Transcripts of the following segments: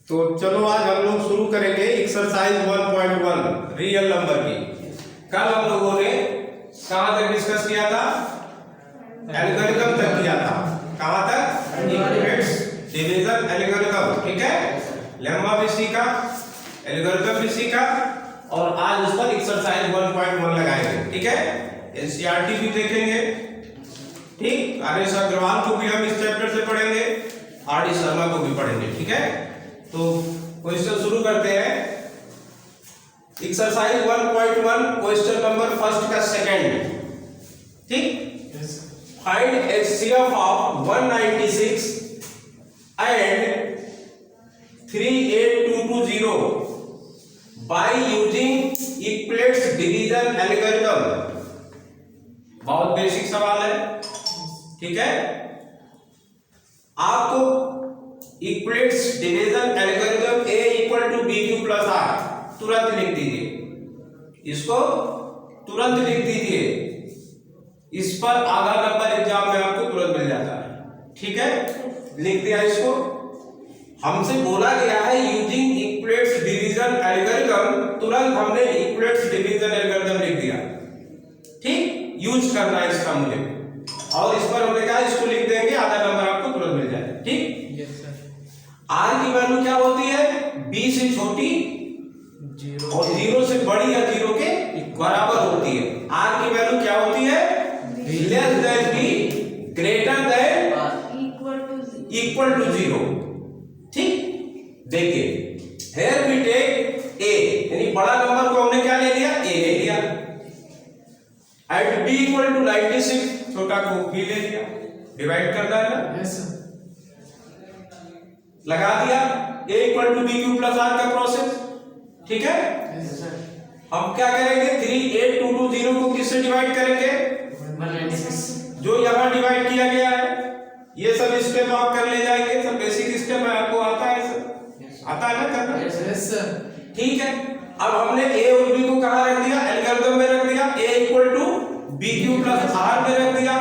तो चलो आज हम लोग शुरू करेंगे एक्सरसाइज 1.1 रियल नंबर की। कल हम लोगों ने कहां तक डिस्कस किया था? एल्गोरिथम तक किया था। कहां तक? Equivalence division algorithm. ठीक है, लेम्मा भी सीखा, एल्गोरिथम भी सीखा और आज उस पर एक्सरसाइज 1.1 लगाएंगे। ठीक है, एनसीईआरटी भी देखेंगे। ठीक, आर.एस. अग्रवाल को भी हम इस चैप्टर से पढ़ेंगे, आर.डी. शर्मा को भी पढ़ेंगे। ठीक है, तो क्वेश्चन शुरू करते हैं। एक्सरसाइज 1.1 क्वेश्चन नंबर फर्स्ट का सेकंड। ठीक, find HCF of 196 and 38220 by using equivalence division algorithm. बहुत बेसिक सवाल है। ठीक है, आपको equivalence division algorithm A equal to B Q plus R तुरंत लिख दीजिए, इसको तुरंत लिख दीजिए। इस पर आधा नंबर एग्जाम में आपको तुरंत मिल जाता है। ठीक है, लिख दिया इसको। हमसे बोला गया है यूजिंग इक्विवेलेंस डिवीजन एल्गोरिथम, तुरंत हमने इक्विवेलेंस डिवीजन एल्गोरिथम लिख दिया। ठीक, यूज करना है इसका मुझे, और इस पर हमने कहा इसको लिख देंगे, आधा नंबर आपको तुरंत मिल जाए। ठीक, आर की वैल्यू क्या होती है? बी से छोटी और 0 से बड़ी या 0 के बराबर होती है। आर की वैल्यू क्या होती है? Less than B, greater than equal to 0। ठीक, देखिए हियर वी टेक ए, यानी बड़ा नंबर को हमने क्या ले लिया? ए ले लिया। एट बी इक्वल टू 96, छोटा को बी ले लिया। डिवाइड करना है ना? Yes sir. लगा दिया a equal to B Q plus R का प्रोसेस। ठीक है, यस सर। हम क्या करेंगे? 38220 को किससे डिवाइड करेंगे? 196 जो यहाँ डिवाइड किया गया है। ये सब स्टेप आप कर ले जाएंगे, सब बेसिक स्टेप है, आपको आता है सर? आता है ना करना? Yes sir. ठीक है, अब हमने a और b को कहाँ रख दिया? एल्गोरिथम में रख दिया। a equal to B Q plus R में रख दिया।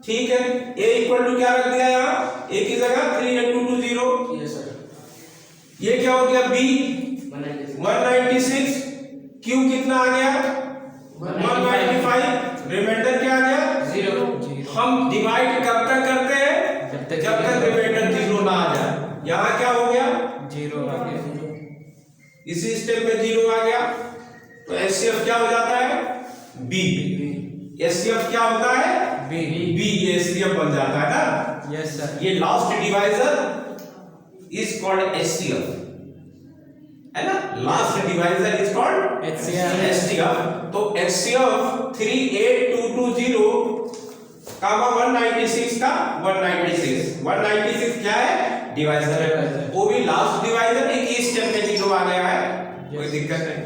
ठीक है, a इक्वल टू क्या रख दिया यहाँ? a की जगह 38220। Yes sir. ये क्या हो गया? b 196, q कितना आ गया? 195, रिमाइंडर क्या आ गया? 0। हम डिवाइड कब तक करते हैं? जब तक रिमाइंडर 0 ना आ जाए। यहाँ क्या हो गया? 0 आ गया। इसी स्टेप में 0 आ गया, तो एचसीएफ क्या हो जाता है? b। एचसीएफ क्या होता है? बी। b, ये एचसीएफ बन जाता है ना? Yes sir. ये last divisor is called HCF, है ना? Last divisor is called HCF. तो एचसीएफ 38220 कामा 196 का 196 क्या है? डिवाइजर है। वो भी लास्ट डिवाइजर, एक ही स्टेप में 0 आ गया है, कोई दिक्कत नहीं,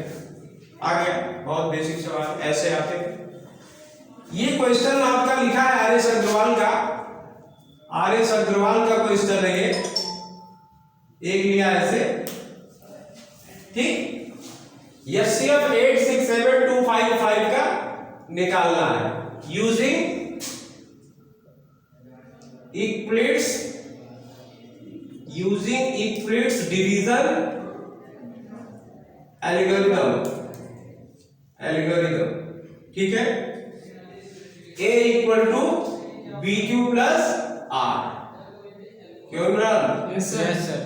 आ गया। बहुत बेसिक सवाल ऐसे आते हैं। ये क्वेश्चन आपका लिखा है आर.एस. अग्रवाल का, आर.एस. अग्रवाल का क्वेश्चन है ये, एक लिया ऐसे। ठीक, एचसीएफ 867255 का निकालना है यूजिंग इक्विवेलेंस डिवीजन एल्गोरिथम। ठीक है, a equal to B Q plus r. क्यों Imran? Yes sir.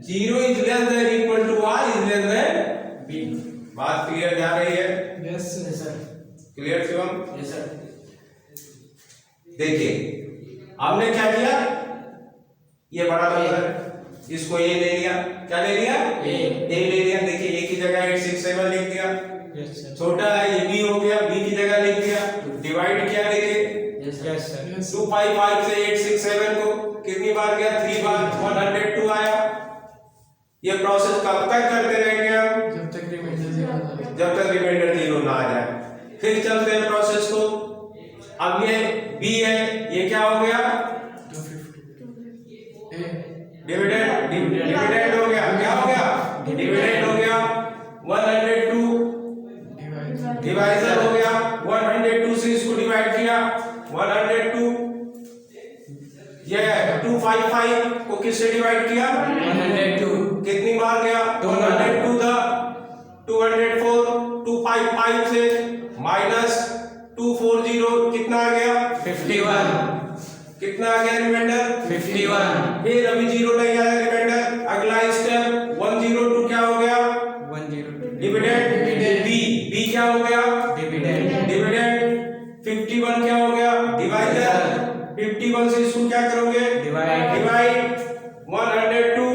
0 is less than equal to r is less than b. बात क्लियर जा रही है? Yes sir. Clear Shivam? Yes sir. देखिए हमने क्या किया? ये बड़ा नंबर है, इसको a ले लिया। क्या ले लिया? a ले लिया। देखिए a की जगह 867 लिख दिया। Yes sir. छोटा है ये b हो गया, b की जगह लिख दिया। डिवाइड किया, देखिए यस सर। 255 से 867 को कितनी बार गया? 3 बार, 102 आया। ये प्रोसेस कब तक करते रहेंगे हम? जब तक रिमाइंडर 0 ना आए। जब तक रिमाइंडर 0 ना आ जाए। फिर चलते हैं प्रोसेस को। अब ये b है, ये क्या हो गया? 250 डिविडेंड हो गया। क्या हो गया? डिविडेंड हो गया। 102 डिवाइजर हो गया। 102 से इसको डिवाइड किया, 102। ये 255 को किससे डिवाइड किया? 102 कितनी बार आ गया रिमाइंडर 51 फिर अभी 0 नहीं आया रिमाइंडर। अगला स्टेप 102 क्या हो गया 102 डिविडेंड बी क्या हो गया डिविडेंड डिविडेंड 51 क्या हो गया डिवाइडर 51 से इसको क्या करोगे डिवाइड डिवाइड 102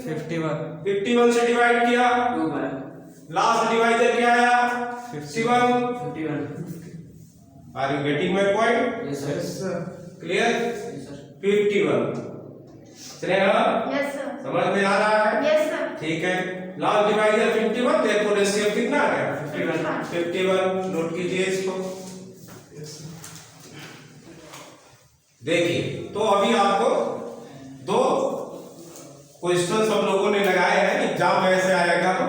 51 51 से डिवाइड किया लास्ट डिवाइडर क्या आया 51 are you getting my point yes sir clear 51 चलेगा Yes, sir. समझ में आ रहा है Yes, sir. ठीक है लास्ट डिवाइडर 51 देयरफॉर एचसीएफ कितना आ गया 51 नोट कीजिए इसको देखिए तो अभी आपको दो क्वेश्चन सब लोगों ने लगाए हैं एग्जाम में ऐसे आएगा तो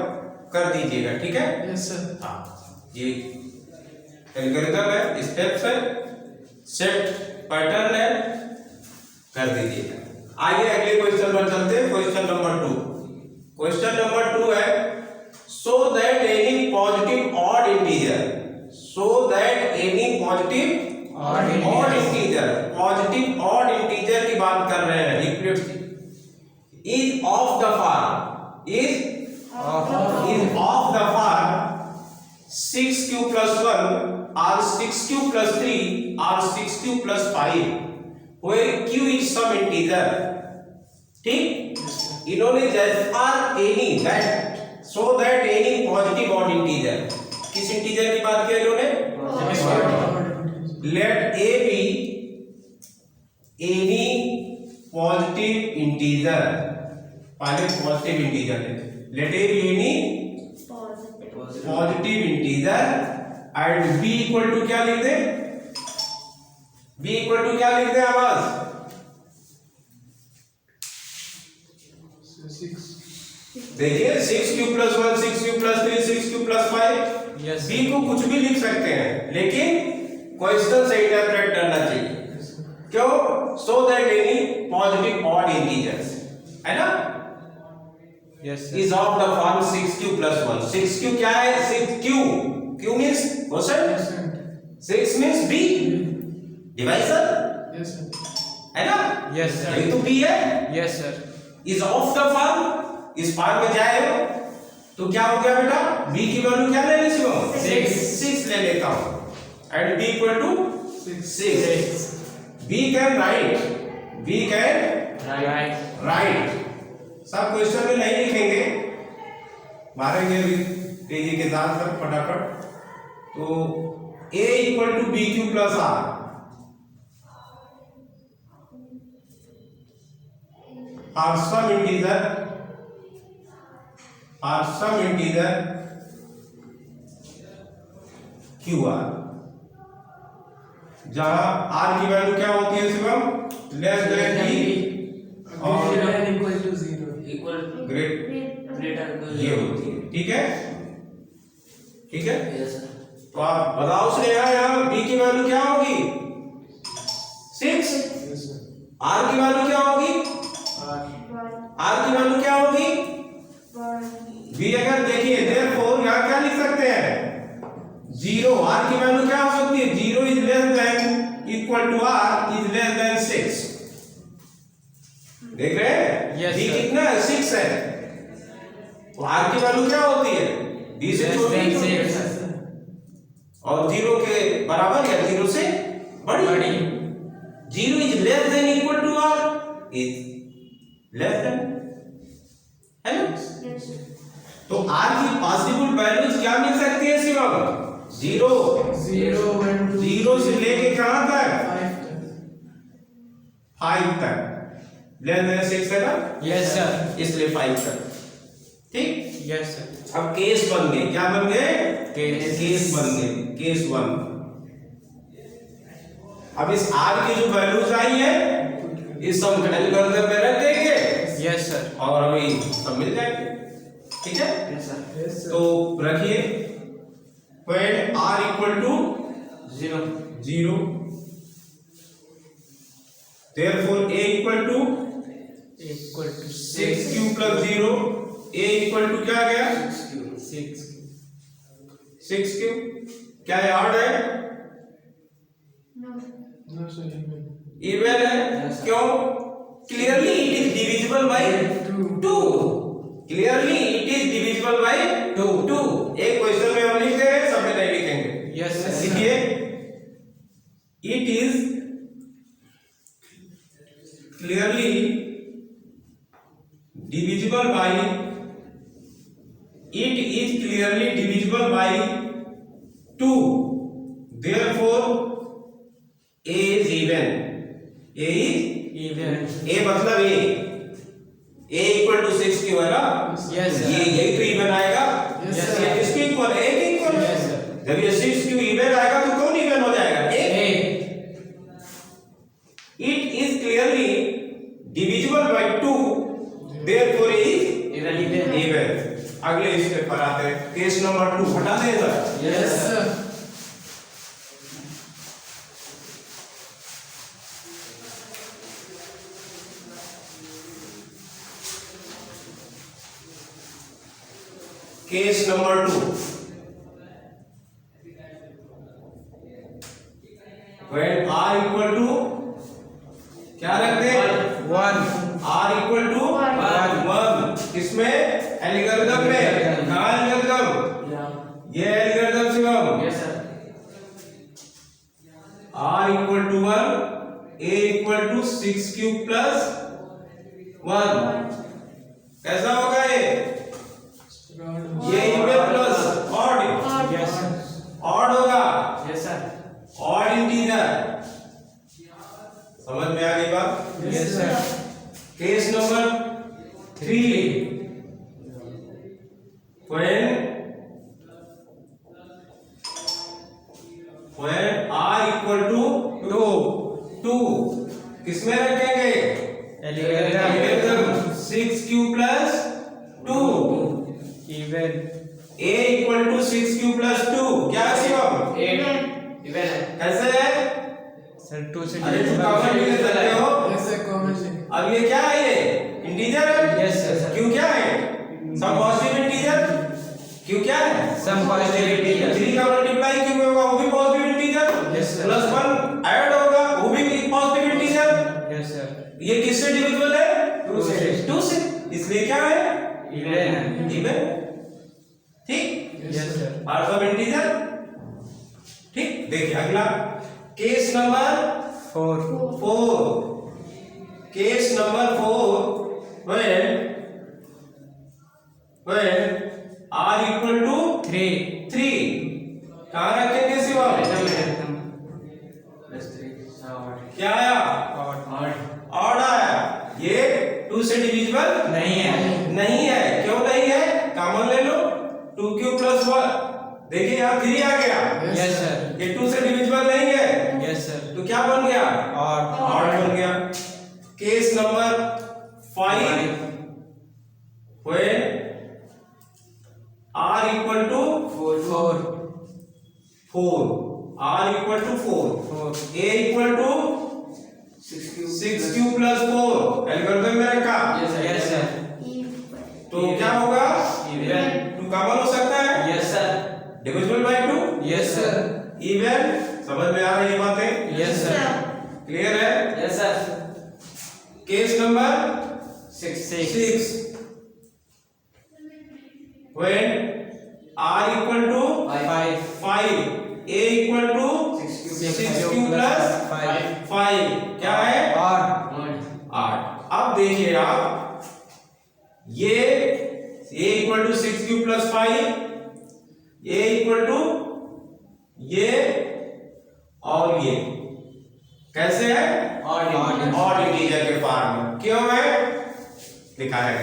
कर दीजिएगा ठीक है यस सर हाँ ये एल्गोरिथम है स्टेप्स है सेट पैटर्न है कर दीजिएगा आगे अगले क्वेश्चन पर चलते हैं क्वेश्चन नंबर 2 क्वेश्चन नंबर 2 है सो that any positive odd integer so that any positive odd integer positive odd integer की बात कर रहे हैं is of the form is of the form 6q plus 1 or 6q plus 3 or 6q plus 5 where q is some integer ठीक इन्होंने जैसे are any that so that any positive odd integer किस integer की बात किया इन्होंने let a b any positive integer पहले positive integer let a b any positive integer and b equal to क्या लिख दे b इक्वल टू क्या लिख दे आवाज 6 देखिए 6q plus 1 6q plus 3 6q plus 5 yes b को कुछ भी लिख सकते हैं लेकिन क्वेश्चन से इंटरप्रेट करना चाहिए क्यों सो that any positive odd integers है ना yes is of the form 6q plus 1 6q क्या है 6q q means quotient 6 means b divisor yes है ना यस सर यही तो b है yes sir is of the form इस फॉर्म में जाए तो क्या हो गया बेटा b की वैल्यू क्या ले ली शिवम 6 ले लेता हूं and b equal to 6 b can write सब क्वेश्चन में नहीं लिखेंगे मारेंगे भी तेजी के साथ सर फटाफट तो a equal to B Q plus R some integer Q R जहां आर की वैल्यू क्या होती है शिवम लेस देन बी और इक्वल टू 0 ग्रेट ये होती है ठीक है तो आप बताओ स्नेहा यहाँ b की वैल्यू क्या होगी 6 r की वैल्यू क्या होगी r की वैल्यू क्या होगी b अगर देखिए देयरफॉर यहाँ क्या लिख सकते हैं 0 r की वैल्यू क्या हो सकती है 0 is less than equal to r is less than 6 देख रहे हैं Yes, b sir. कितना है 6 है तो r की वैल्यू क्या होती है b से छोटी और 0 के बराबर या 0 से बड़ी 0 is less than equal to r is less than है ना तो r की पॉसिबल वैल्यूज क्या मिल सकती है शिवम 0 से लेके कहां तक 5 तक लेस देन 6 है ना यस सर इसलिए 5 तक ठीक यस सर अब केस बन गए क्या बन गए केस बन गए केस 1 अब इस r की जो वैल्यूज आई है इस सब एल्गोरिथम में रख देंगे यस सर और अभी सब मिल जाएंगे ठीक है यस सर तो रखिए when r equal to 0 therefore a equal to 6q plus 0 a equal to क्या आ गया 6q क्या याद है इवन है। Yes, sir. क्यों? Clearly it is divisible by 2। Clearly it is divisible by 2। एक क्वेश्चन में हम लिख दे रहे हैं, सब में नहीं लिखेंगे। Yes, sir. लिखिए, it is clearly divisible bye, it is clearly divisible by 2, therefore a is even। a is Even. a मतलब a इक्वल टू 6 क्यों है ना? Yes, sir. ये तो इवन आएगा। Yes, sir. ये किसके इक्वल है? a के इक्वल है। Yes, sir. जब ये 6 क्यों इवन आएगा तो कौन इवन हो जाएगा? a। It is clearly divisible by 2, therefore a is Even. even। अगले स्टेप पर आते हैं, केस नंबर 2 हटा दें sir. Yes, sir. Case number 2, when r equal to क्या रखते हैं? 1. r equal to 1। किसमें? एल्गोरिथम में। कहाँ एल्गोरिथम? ये एल्गोरिथम से हम Yes, sir. r equal to 1, a equal to 6 cube plus 1। कैसा होगा ये even plus odd. Yes, sir. Odd होगा, Yes, sir. Odd integer. समझ में आ गई बात? Yes, sir. Case number 3, when r equal to 2, किसमें रखेंगे? Algorithm. 6 cube plus 2। Even. a equal to 6 cube plus 2 क्या है शिवम? Even. कैसे है? Sir, 2 से अरे तुम कॉमन भी ले सकते हो। Yes, अब ये क्या है? ये इंटीजर है। Yes, sir. क्यों क्या है? Some positive integer. क्यों क्या है? Some positive integer. 3 का मल्टीप्लाई क्यों होगा? वो भी positive integer. Yes, sir. Plus 1 add होगा, वो भी पॉजिटिव इंटीजर। Yes, sir. ये किससे डिविजिबल है? 2 से. 2 से। इसलिए क्या है? Even. इवन। ठीक? Yes, sir. Parts of integer. ठीक? देखिए अगला case number 4. Case number 4, when r equal to 3 कहाँ रखेंगे शिवम? क्या आया? ऑड आया। ये 2 से डिविजिबल नहीं है. नहीं है। क्यों नहीं है? कॉमन ले लो, 2 क्यूब प्लस 1। देखिए यहाँ 3 आ गया। Yes, sir. ये 2 से डिविजिबल नहीं है, Yes, sir. तो क्या बन गया? Odd. ऑड बन गया। Case number 5, when r equal to 4. 4, r equal to 4, a equal to 6 cube plus 4 algorithm में रखा। Yes, sir. तो क्या होगा? Even. 2 कॉमन हो सकता है, Yes, sir. Divisible by 2। Yes, sir. Even. समझ में आ रही है बातें? Yes, sir. क्लियर है? Yes, sir. Case number 6. when r equal to 5, a equal to 6 cube plus 5 क्या है? Odd. 8। अब देखिए आप, ये a equal to 6 cube plus 5, a equal to ये और ये कैसे है? Odd. ऑड इंटीजर के फॉर्म में। क्यों है? लिखा है,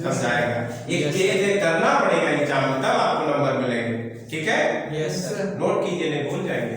समझाएगा। एक केस करना पड़ेगा एग्जाम में, तब आपको नंबर मिलेंगे। ठीक है? Yes, sir. नोट कीजिए, नहीं भूल जाएंगे।